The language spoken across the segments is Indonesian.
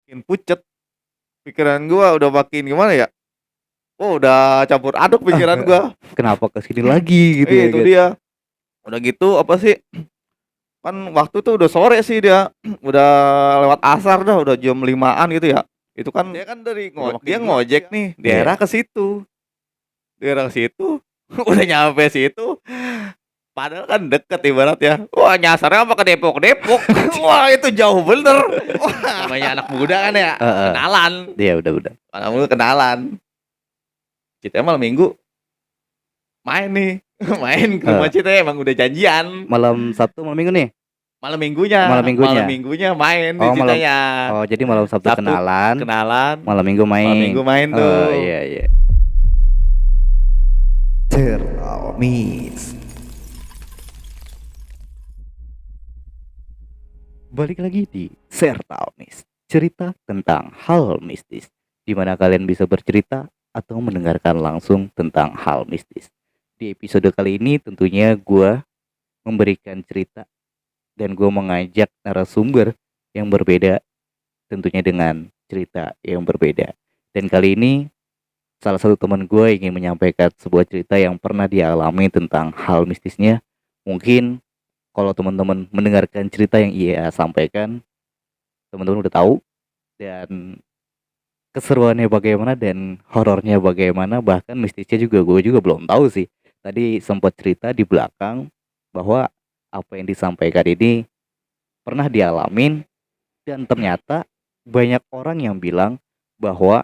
makin pucet, pikiran gua udah makin gimana ya, udah campur aduk pikiran gua. Kenapa ke sini lagi gitu ya Itu kan? dia. Udah gitu apa sih, kan waktu tuh udah sore sih dia, udah lewat asar dah, udah jam 5-an gitu ya. Itu kan dia kan dia ngojek nih, Iya. daerah ke situ. Daerah situ, udah nyampe situ, padahal kan deket ibarat ya. Wah, nyasarnya apa ke Depok. Wah, itu jauh bener. Wah, namanya anak muda kan ya, Heeh. kenalan. Iya udah. Anak muda kenalan. Kita malam Minggu main nih, main ke rumah Cita emang udah janjian. Malam Sabtu, malam Minggu nih? Malam Minggunya. Malam Minggunya. Malam Minggunya main di Oh, Citanya. jadi malam Sabtu kenalan, malam Minggu main. Malam Minggu main tuh. Oh, iya. Termis. Balik lagi di Sertamis, cerita tentang hal mistis, di mana kalian bisa bercerita atau mendengarkan langsung tentang hal mistis. Di episode kali ini tentunya gue memberikan cerita dan gue mengajak narasumber yang berbeda, tentunya dengan cerita yang berbeda. Dan kali ini salah satu teman gue ingin menyampaikan sebuah cerita yang pernah dia alami tentang hal mistisnya. Mungkin kalau teman-teman mendengarkan cerita yang ia sampaikan, teman-teman udah tahu dan keseruannya bagaimana dan horornya bagaimana, bahkan mistisnya juga gue juga belum tahu sih. Tadi sempat cerita di belakang bahwa apa yang disampaikan ini pernah dialamin dan ternyata banyak orang yang bilang bahwa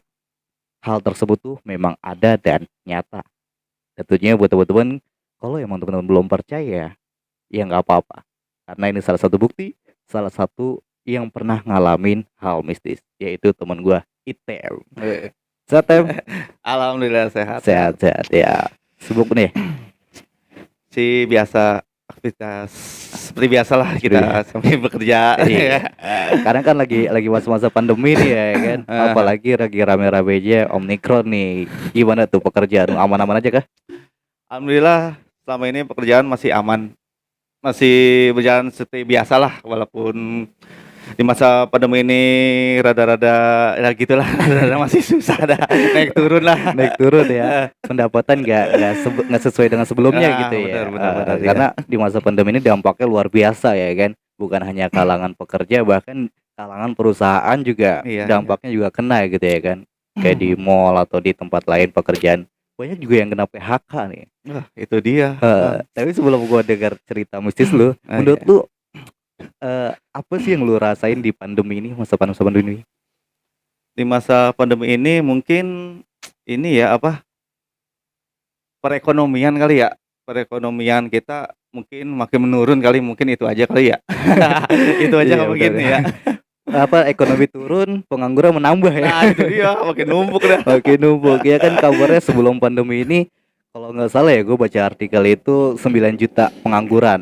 hal tersebut tuh memang ada dan nyata. Tentunya buat teman-teman, kalau emang teman-teman belum percaya, ya nggak apa-apa. Karena ini salah satu bukti, salah satu yang pernah ngalamin hal mistis, yaitu teman gue, Item. Sehat, Tem? Alhamdulillah sehat. Sehat ya. Sibuk nih? Si biasa, aktivitas seperti biasalah kita sambil bekerja. Iya. Karena kan lagi masa-masa pandemi nih ya kan. Apalagi lagi rame-ramenya Omikron nih. Gimana tuh pekerjaan? Aman-aman aja kah? Alhamdulillah selama ini pekerjaan masih aman. Masih berjalan seperti biasalah, walaupun di masa pandemi ini rada-rada ya gitulah, rada masih susah dah, naik turun ya. Pendapatan nggak sesuai dengan sebelumnya gitu ya. Benar, karena di masa pandemi ini dampaknya luar biasa ya kan. Bukan hanya kalangan pekerja, bahkan kalangan perusahaan juga dampaknya juga kena gitu ya kan. Kayak di mall atau di tempat lain pekerjaan, banyak juga yang kena PHK nih. Itu dia. Tapi sebelum gua dengar cerita mistis lu, menurut lu apa sih yang lu rasain di pandemi ini, masa pandemi? Di masa pandemi ini mungkin ini ya perekonomian kali ya. Perekonomian kita mungkin makin menurun kali, mungkin itu aja kali ya. Itu aja mungkin ya. Ekonomi turun, pengangguran menambah ya. Nah, itu dia, makin numpuk dah. Makin numpuk. Ya kan kabarnya sebelum pandemi ini, kalau nggak salah ya, gue baca artikel itu 9 juta pengangguran.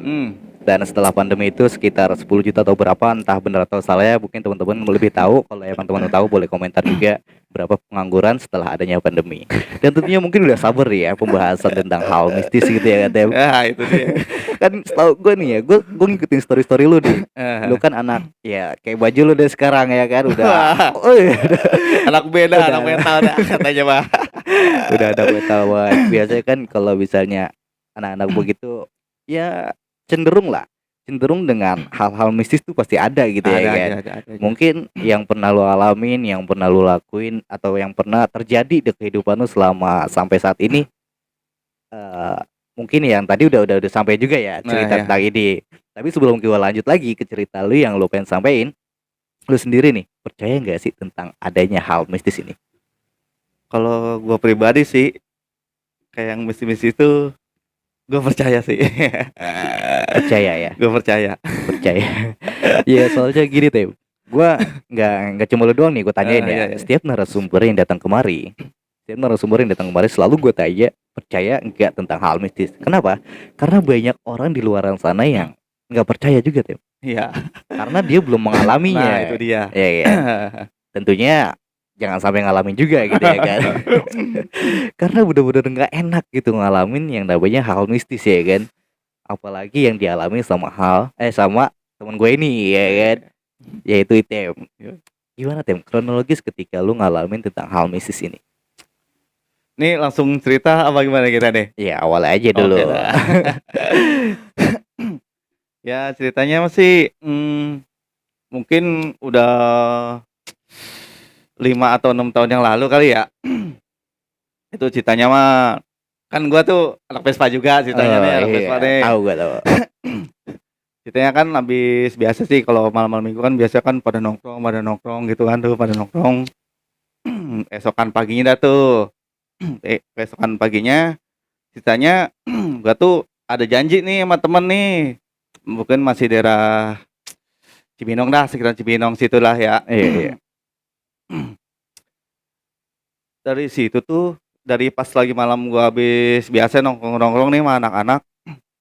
Dan setelah pandemi itu sekitar 10 juta atau berapa, entah benar atau salah ya, mungkin teman-teman lebih tahu. Kalau emang teman-teman tahu boleh komentar juga berapa pengangguran setelah adanya pandemi. Dan tentunya mungkin udah sabar ya pembahasan tentang hal mistis gitu ya kan. Itu dia. Kan setahu gue nih ya, gue ngikutin story lu nih. Lu kan anak ya kayak baju lu deh sekarang ya kan, udah anak beda, anak metal dah katanya mah. Udah ada metal banget. Biasanya kan kalau misalnya anak-anak begitu ya cenderung dengan hal-hal mistis tuh pasti ada gitu ya kan. Ada. Mungkin yang pernah lu alamin, yang pernah lu lakuin, atau yang pernah terjadi di kehidupan lu selama sampai saat ini. Mungkin yang tadi udah sampai juga ya cerita tentang ini. Tapi sebelum kita lanjut lagi ke cerita lu yang lu pengen sampein, lu sendiri nih percaya nggak sih tentang adanya hal mistis ini? Kalau gue pribadi sih, kayak yang mistis itu gue percaya sih. Percaya ya? Gue percaya. Ya soalnya gini Tem, gue nggak cuma lu doang nih gue tanyain ya. Setiap narasumber yang datang kemari selalu gue tanya, percaya nggak tentang hal mistis. Kenapa? Karena banyak orang di luar sana yang nggak percaya juga Tem. Iya. Karena dia belum mengalaminya. Nah, itu dia. Ya. Tentunya jangan sampai ngalamin juga gitu ya kan. Karena bener-bener nggak enak gitu ngalamin yang namanya hal mistis ya kan. Apalagi yang dialami sama teman gue ini ya kan, yaitu Item. Gimana Tem kronologis ketika lu ngalamin tentang hal mistis ini? Nih langsung cerita apa gimana kita nih? Ya awal aja dulu. Oke dah. Ya ceritanya masih mungkin udah 5 atau 6 tahun yang lalu kali ya. Itu ceritanya mah kan gua tuh anak Vespa juga ceritanya nih, anak Vespa nih. Tahu gua tahu. Ceritanya kan habis biasa sih kalau malam-malam minggu kan biasa kan pada nongkrong gitu kan tuh, pada nongkrong. Esokan paginya dah tuh. Besokan paginya ceritanya gua tuh ada janji nih sama temen nih. Mungkin masih daerah Cibinong dah, sekitar Cibinong situlah ya. Iya. Dari situ tuh, dari pas lagi malam gua habis biasa nongkrong-nongkrong nih sama anak-anak,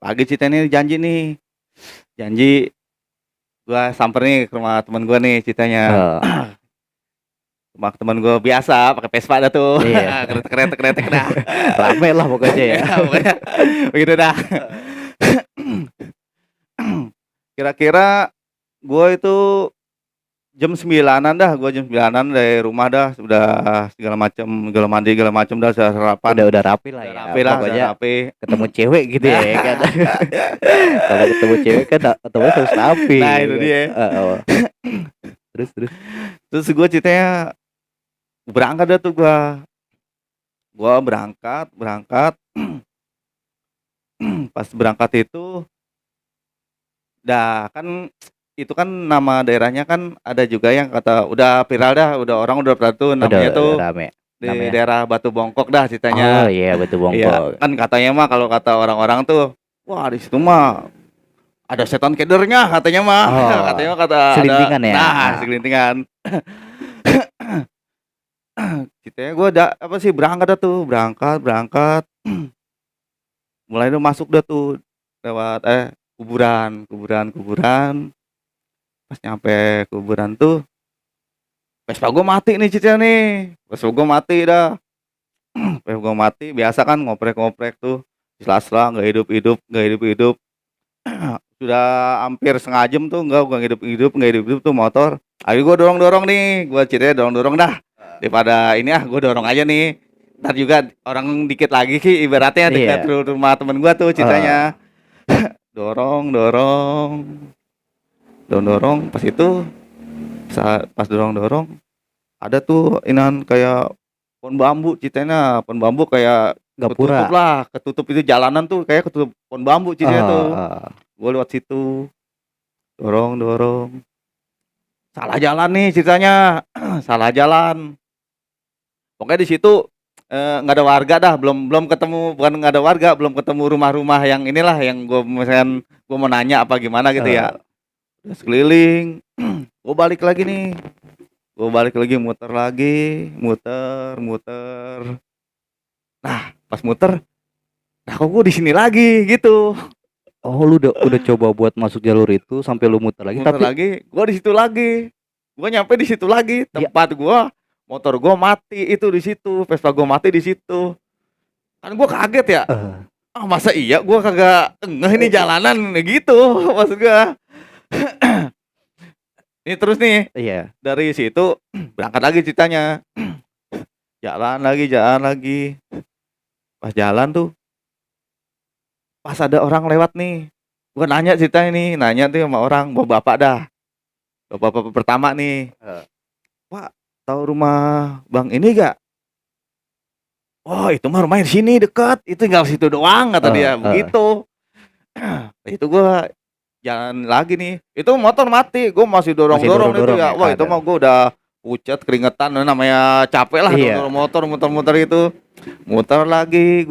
pagi ceritanya nih janji nih. Janji gua samper nih ke rumah temen gua nih ceritanya. Rumah temen gua biasa pakai Vespa dah tuh. Iya. Kretek dah. Rame lah pokoknya ya. Pokoknya begitu dah. Kira-kira gua itu jam 9-an dah, gua jam 9-an dari rumah dah, sudah segala macam, segala macam dah, sarapan. Udah rapi lah ya. Rapi lah, Pokoknya udah rapi. ketemu cewek gitu ya kan. Kalau ketemu cewek kan otomatis harus rapi. Nah, itu dia. Terus gua ceritanya berangkat dah tuh gua. Gua berangkat. Pas berangkat itu kan itu kan nama daerahnya kan ada juga yang kata udah viral dah, orang udah pernah tuh namanya tuh rame. di Namanya. daerah Batu Bongkok dah ceritanya. Oh iya Batu Iya, Bongkok. kan katanya mah kalau kata orang-orang tuh, wah di situ mah ada setan kedernya katanya mah. Oh, Katanya mah kata segelintingan ada, ya? nah segelintingan. Ceritanya gue apa sih berangkat dah tuh, berangkat. Mulai tuh masuk dah tuh lewat kuburan. Pas nyampe kuburan tuh Vespa gue mati nih ceritanya nih. Vespa gue mati dah. Vespa gue mati, biasa kan ngoprek tuh. Sela-sela nggak hidup. Sudah hampir setengah jam tuh nggak hidup tuh motor. Ayo gue dorong nih, gue ceritanya dorong dah. Daripada ini gue dorong aja nih. Ntar juga orang dikit lagi ki ibaratnya dekat rumah temen gue tuh ceritanya. Dorong pas itu pas dorong ada tuh inan kayak pohon bambu ceritanya, pohon bambu kayak Gapura. ketutup itu jalanan tuh kayak ketutup pohon bambu ceritanya tuh. Gue lewat situ dorong salah jalan nih ceritanya. Salah jalan, pokoknya di situ nggak ada warga dah, belum ketemu, bukan nggak ada warga, belum ketemu rumah-rumah yang inilah yang gue misalkan gue mau nanya apa gimana gitu ya. Udah sekeliling. Gue balik lagi muter nah pas muter kok gue di sini lagi gitu. Oh lu udah coba buat masuk jalur itu sampai lu muter lagi gue di situ lagi. Gue nyampe di situ lagi tempat gue, motor gue mati itu di situ, Vespa gue mati di situ. Kan gue kaget ya. Masa iya gue kagak ngeh ini jalanan gitu maksud gue. Ini terus nih. Iya. Dari situ berangkat lagi ceritanya. Jalan lagi. Pas jalan tuh pas ada orang lewat nih. Gue nanya ceritanya nih, tuh sama orang, bapak dah. Bapak pertama nih. Pak, tahu rumah Bang ini gak? Oh itu mah rumahnya di sini dekat, itu tinggal situ doang kata dia begitu. Itu gue jalan lagi nih, itu motor mati, gue masih dorong itu ya. Wah itu mah gue udah pucat keringetan, namanya capek lah dorong motor muter itu. Muter lagi,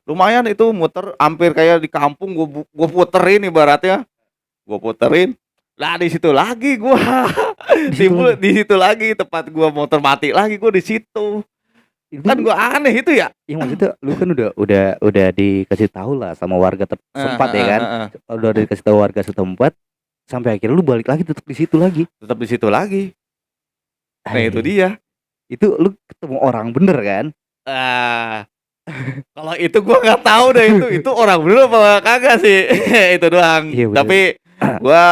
lumayan itu muter hampir kayak di kampung. Gue puterin ibaratnya, lah di situ lagi gue. Di situ lagi tempat gue motor mati lagi, gue di situ. Kan gue aneh itu ya. Iya maksudnya lu kan udah dikasih tahu lah sama warga setempat ya kan. Udah dikasih tahu warga setempat sampai akhirnya lu balik lagi tetap di situ lagi. Nah itu dia. Itu lu ketemu orang bener kan? Kalau itu gue nggak tahu deh itu orang bener apa kagak sih. Itu doang. Iya, tapi gue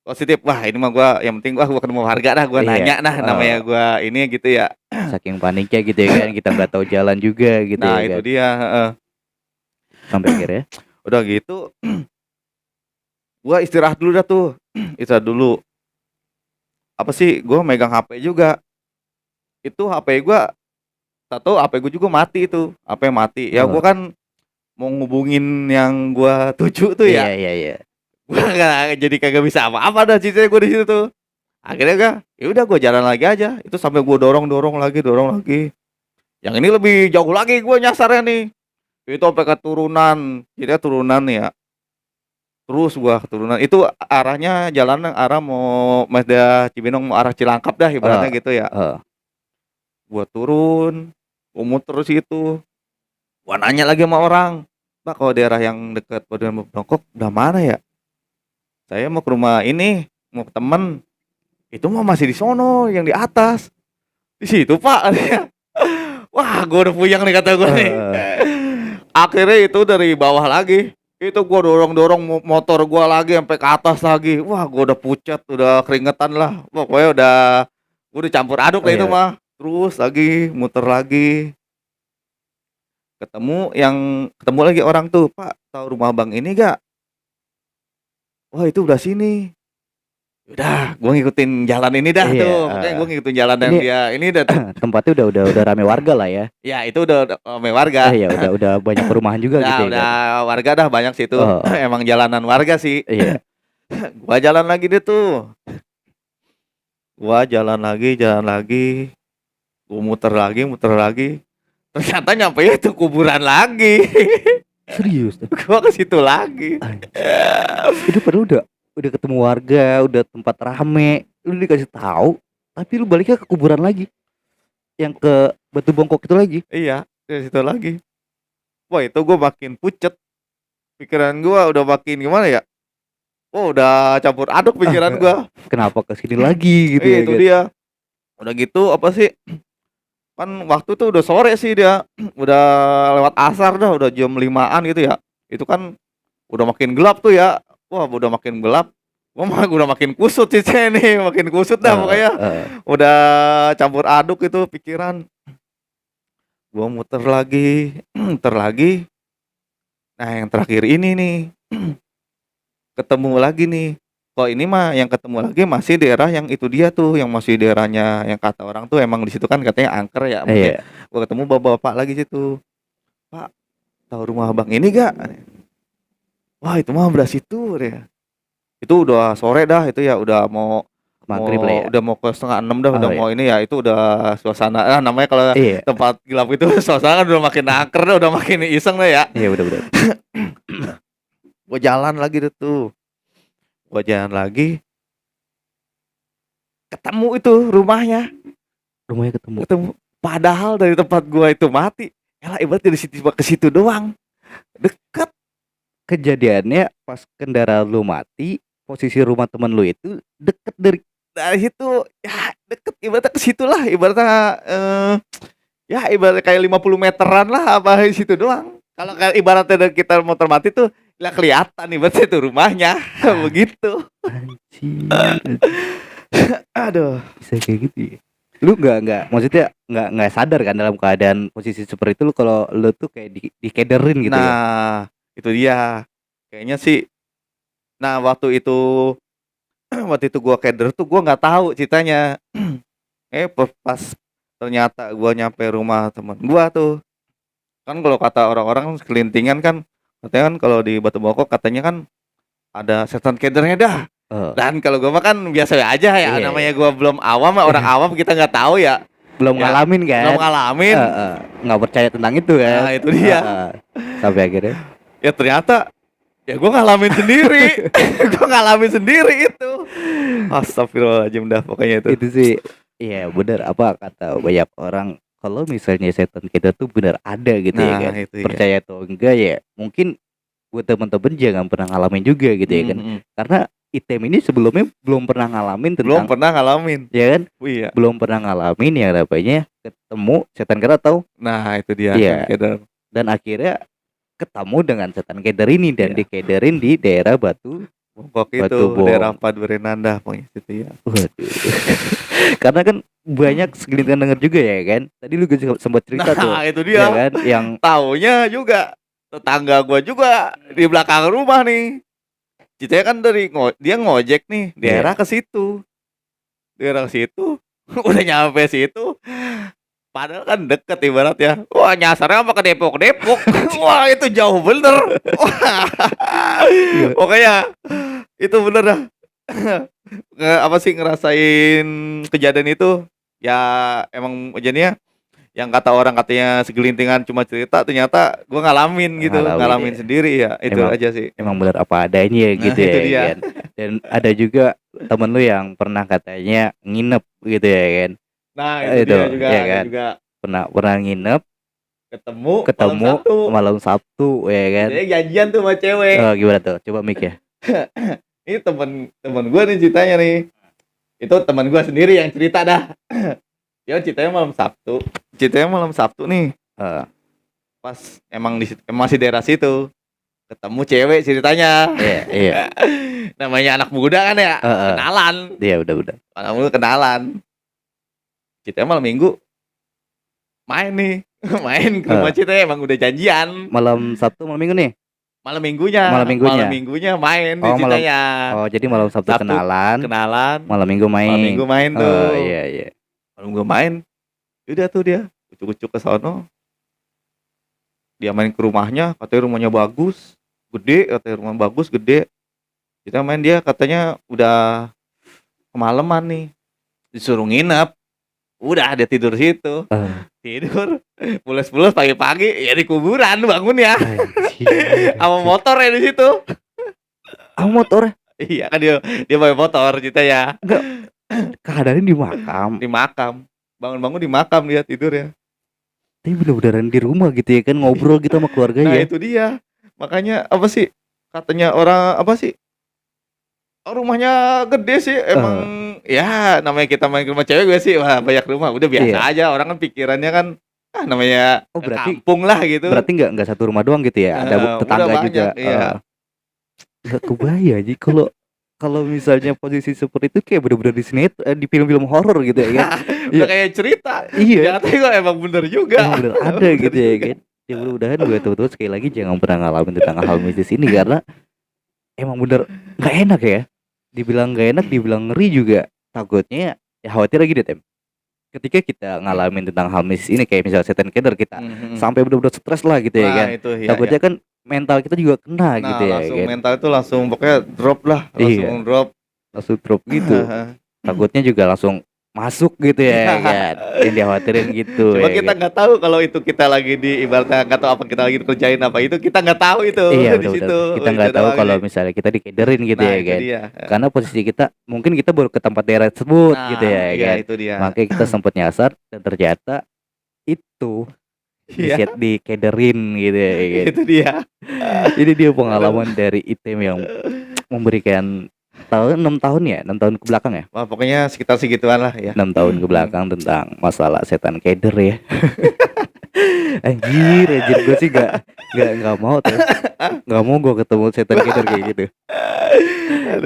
positif. Wah, ini mah gua yang penting gua ketemu warga dah, gua Iya, nanya nah namanya gua ini gitu ya. saking paniknya gitu ya kan, kita nggak tahu jalan juga gitu Nah, ya itu kan. dia, heeh. Sampai akhirnya Udah gitu gua istirahat dulu dah tuh. Istirahat dulu. Apa sih, gua megang HP juga. Itu HP gua, tahu HP gua juga mati itu. HP mati. Ya gua oh, kan mau ngubungin yang gua tuju tuh iya ya. iya iya. Gua nggak jadi kagak bisa apa-apa dah ceritanya gua di situ tuh. Akhirnya gak, ya udah gua jalan lagi aja. Itu sampai gua dorong dorong lagi. Yang ini lebih jauh lagi gua nyasarnya nih. Itu sampai ke turunan. Jadi turunan ya. Terus gua keturunan itu arahnya jalan arah mau Mazda Cibinong mau arah Cilangkap dah Heeh, ibaratnya gitu ya. heeh. Gua turun, gua muter situ. Gua nanya lagi sama orang, "Pak, kalau daerah yang dekat Pondok Bongkok udah mana ya? Saya mau ke rumah ini, mau ke temen." Itu mah masih di sono yang di atas. Di situ, Pak. Wah, gua udah puyeng nih kata gua nih. Heeh. Akhirnya itu dari bawah lagi. Itu gua dorong-dorong motor gua lagi sampai ke atas lagi. Wah, gua udah pucat, udah keringetan lah. Pokoknya gua udah campur aduk Oh lah itu ya, mah. Terus lagi muter lagi. Ketemu lagi orang tuh, "Pak, tahu rumah Bang ini gak?" "Wah, itu udah sini." Udah, gua ngikutin jalan ini dah iya, tuh. Makanya gua ngikutin jalan yang ini dia ini dah tuh. tempatnya udah rame warga lah ya. Ya, itu udah rame warga. Ya udah banyak perumahan juga gitu ya Udah kan. warga dah banyak situ. Oh, Emang jalanan warga sih. iya. Gua jalan lagi deh tuh. Gua jalan lagi, gua muter lagi. Ternyata nyampe itu kuburan lagi. Serius tuh. Gua ke situ lagi. Itu padahal udah ketemu warga, udah tempat rame, lu dikasih tahu, tapi lu baliknya ke kuburan lagi, yang ke Batu Bongkok itu lagi. Iya, ke situ lagi. Wah, itu gua makin pucet. Pikiran gua udah makin gimana ya? Oh, udah campur aduk pikiran gua. Kenapa ke sini lagi gitu ya Itu kan? dia. Udah gitu apa sih? Kan waktu itu udah sore sih dia. Udah lewat asar dah, udah jam 5-an gitu ya. Itu kan udah makin gelap tuh ya. Wah, udah makin gelap. Gua mah udah makin kusut sih saya nih, makin kusut dah Heeh, pokoknya. heeh. Udah campur aduk itu pikiran. Gua muter lagi, muter lagi. Nah, yang terakhir ini nih, ketemu lagi nih. Kok ini mah yang ketemu lagi masih daerah yang itu dia tuh, yang masih daerahnya yang kata orang tuh emang di situ kan katanya angker ya. Maksudnya Iya. gua ketemu bapak-bapak lagi situ. "Pak, tahu rumah Abang ini gak?" "Wah, itu mah belah situ," ya. Itu udah sore dah itu ya, udah mau Maghrib lah ya. udah mau ke setengah 6 dah, Oh udah ya. mau ini ya, itu udah suasana namanya kalau Iya. tempat gelap itu suasana kan udah makin angker dah, udah makin iseng dah ya. Iya benar-benar. Gua jalan lagi deh tuh. Gua jalan lagi, ketemu itu rumahnya, Rumahnya ketemu. ketemu. Padahal dari tempat gua itu mati, elah ibarat dari situ ke situ doang. Deket. Kejadiannya pas kendaraan lu mati, posisi rumah temen lu itu deket Dari situ ya deket ibaratnya ke situ lah, ibaratnya ya ibaratnya kayak 50 meteran lah apa di situ doang. Kalau kayak ibaratnya dari kita motor mati tuh lah kelihatan ibaratnya itu rumahnya. Begitu. anjir, Aduh. bisa kayak gitu ya. Lu nggak maksudnya nggak sadar kan dalam keadaan posisi seperti itu, lu kalau lu tuh kayak dikederin gitu ya. Nah, itu dia. Kayaknya sih. Nah, waktu itu waktu itu gua keder tuh gua nggak tahu ceritanya. Pas ternyata gua nyampe rumah teman gua tuh. Kan kalau kata orang-orang sekelintingan kan katanya kan kalau di Batu Bongkok katanya kan ada setan kedernya dah. Oh, Dan kalau gua mah kan biasa aja ya, iya, namanya iya. gua belum awam, orang awam kita nggak tahu ya. Belum Ya, ngalamin kan? belum ngalamin. Heeh, nggak percaya tentang itu kan? Nah, itu dia. Heeh. Sampai akhirnya Ya ternyata ya gua ngalamin sendiri. Gua ngalamin sendiri itu. Astagfirullahaladzim dah pokoknya itu. itu sih, iya bener apa kata banyak orang, kalau misalnya setan kita tuh bener ada gitu ya Nah, kan. itu ya. Percaya atau enggak ya, mungkin buat temen-temen jangan pernah ngalamin juga gitu ya kan. Karena item ini sebelumnya belum pernah ngalamin Belum tentang, pernah ngalamin. ya kan, Iya. belum pernah ngalamin yang namanya ketemu setan kera atau Nah, itu dia. Iya. Keder. dan akhirnya ketemu dengan setan keder ini dan Iya. dikederin di daerah Batu Bongkok itu Batu Bom. daerah Padurenanda pokoknya situ ya. Waduh. Karena kan banyak segelintir denger juga ya kan. Tadi lu juga sempat cerita tuh. Nah, itu Ya dia. kan yang Taunya juga tetangga gua juga di belakang rumah nih. Ceritanya kan dia ngojek nih daerah ke situ. Daerah ke situ. Udah nyampe situ. Padahal kan deket ibarat ya. Wah, nyasarnya apa ke Depok. Wah, itu jauh bener. Wah. Pokoknya itu bener dah. Apa sih ngerasain kejadian itu? Ya emang jadinya yang kata orang katanya segelintingan cuma cerita, ternyata gua ngalamin gitu, ngalamin ya. sendiri ya. Itu Emang- aja sih. Emang benar apa adanya gitu Nah, ya itu dia. kan. Dan ada juga temen lu yang pernah katanya nginep gitu ya kan. Nah, Itu, itu dia juga, ya ada kan? juga Pernah nginep ketemu malam Sabtu ya kan. Jadi janjian tuh sama cewek. Oh, gimana tuh? Coba mic ya. Ini temen gue nih ceritanya nih. Itu teman gue sendiri yang cerita dah. Dia ceritanya malam Sabtu. Ceritanya malam Sabtu nih. Eh, Pas emang masih daerah situ. Ketemu cewek ceritanya. iya. Namanya anak muda kan ya. Kenalan. Iya, udah. Anak muda kenalan. Ceritanya malam Minggu main nih. Main ke rumah ceritanya emang udah janjian. Malam Sabtu, malam Minggu nih. Malam minggunya main nih ceritanya. Oh, jadi malam Sabtu kenalan. Malam Minggu main. Malam Minggu main tuh. Oh, iya. Malam Minggu main. Udah tuh dia ucuk-ucuk ke sono. Dia main ke rumahnya, katanya rumahnya bagus, gede, katanya rumah bagus, gede. Kita main, dia katanya udah kemalaman nih. Disuruh nginep. Udah dia tidur situ. Tidur. Pulas-pulas pagi-pagi ya di kuburan bangun ya. Sama motor ya di situ. Sama motor? Iya kan dia bawa motor cerita ya. Enggak. Keadaannya di makam. Di makam. Bangun-bangun di makam dia tidur ya. Tapi bener-beneran di rumah gitu ya kan, ngobrol gitu sama keluarganya. Nah, itu dia. Makanya apa sih? Katanya orang apa sih? Rumahnya gede sih emang. Ya namanya kita main ke rumah cewek gue sih, wah banyak rumah udah biasa aja. Orang kan pikirannya kan namanya berarti kampung lah gitu. Berarti nggak satu rumah doang gitu ya, ada tetangga juga. Iya. Nggak kebayang aja kalau misalnya posisi seperti itu kayak bener-bener di film-film horor gitu ya kan. Udah kayak cerita. Iya. Ternyata kok emang bener juga. Emang bener ada gitu ya kan. Ya mudah-mudahan gue teman-teman sekali lagi jangan pernah ngalamin tentang hal mistis ini, karena emang bener nggak enak ya. Dibilang nggak enak, dibilang ngeri juga. Takutnya ya khawatir lagi deh, Tem. Ketika kita ngalamin tentang hal mistis ini, kayak misalnya setan keder, kita sampai bener-bener stres lah gitu ya kan. Itu, takutnya kan mental kita juga kena gitu ya langsung kan. Mental itu langsung pokoknya drop lah, langsung drop gitu. Takutnya juga langsung masuk gitu ya kan. Yang dikhawatirin gitu. Cuma ya kita nggak tahu kalau itu kita lagi di ibaratnya nggak tahu apa kita lagi kerjain apa itu, kita nggak tahu itu. Iya, di situ. Kita nggak tahu kalau misalnya kita dikederin gitu ya kan. Karena posisi kita mungkin kita baru ke tempat daerah tersebut gitu ya kan. Itu dia. Makanya kita sempat nyasar dan ternyata itu dikederin gitu ya kan. Itu dia. Ini dia pengalaman dari Item yang memberikan 6 tahun ya, 6 tahun ke belakang ya. Wah, pokoknya sekitar segituan lah ya. 6 tahun ke belakang tentang masalah setan keder ya. Anjir gue sih gak mau tuh. Gak mau gue ketemu setan keder kayak gitu.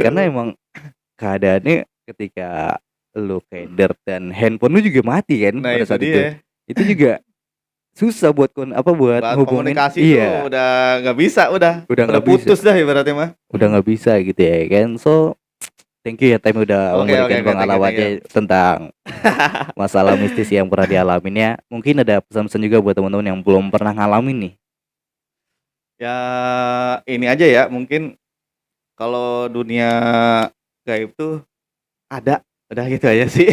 Karena emang keadaannya ketika lu keder dan handphone lu juga mati kan pada saat itu. Itu juga susah buat buat hubungin. Komunikasi tuh udah nggak bisa, udah putus dah ibaratnya mah. Udah nggak bisa gitu ya kan. So thank you ya Tem udah memberikan pengalamannya tentang masalah mistis yang pernah dialaminya. Mungkin ada pesan-pesan juga buat teman-teman yang belum pernah ngalamin nih. Ya ini aja ya, mungkin kalau dunia gaib tuh ada. Udah gitu aja sih.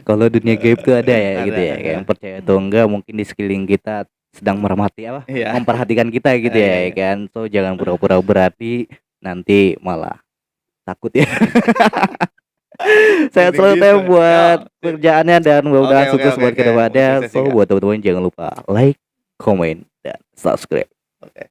Kalau dunia gaib tuh ada ya gitu ya. Yang percaya atau enggak, mungkin di sekeliling kita sedang memperhatikan kita gitu ya kan. So jangan pura-pura berarti, nanti malah takut ya. Saya selalu Tem buat kerjaannya dan mudah-mudahan sukses buat kedepannya. So buat teman-teman jangan lupa like, comment, dan subscribe.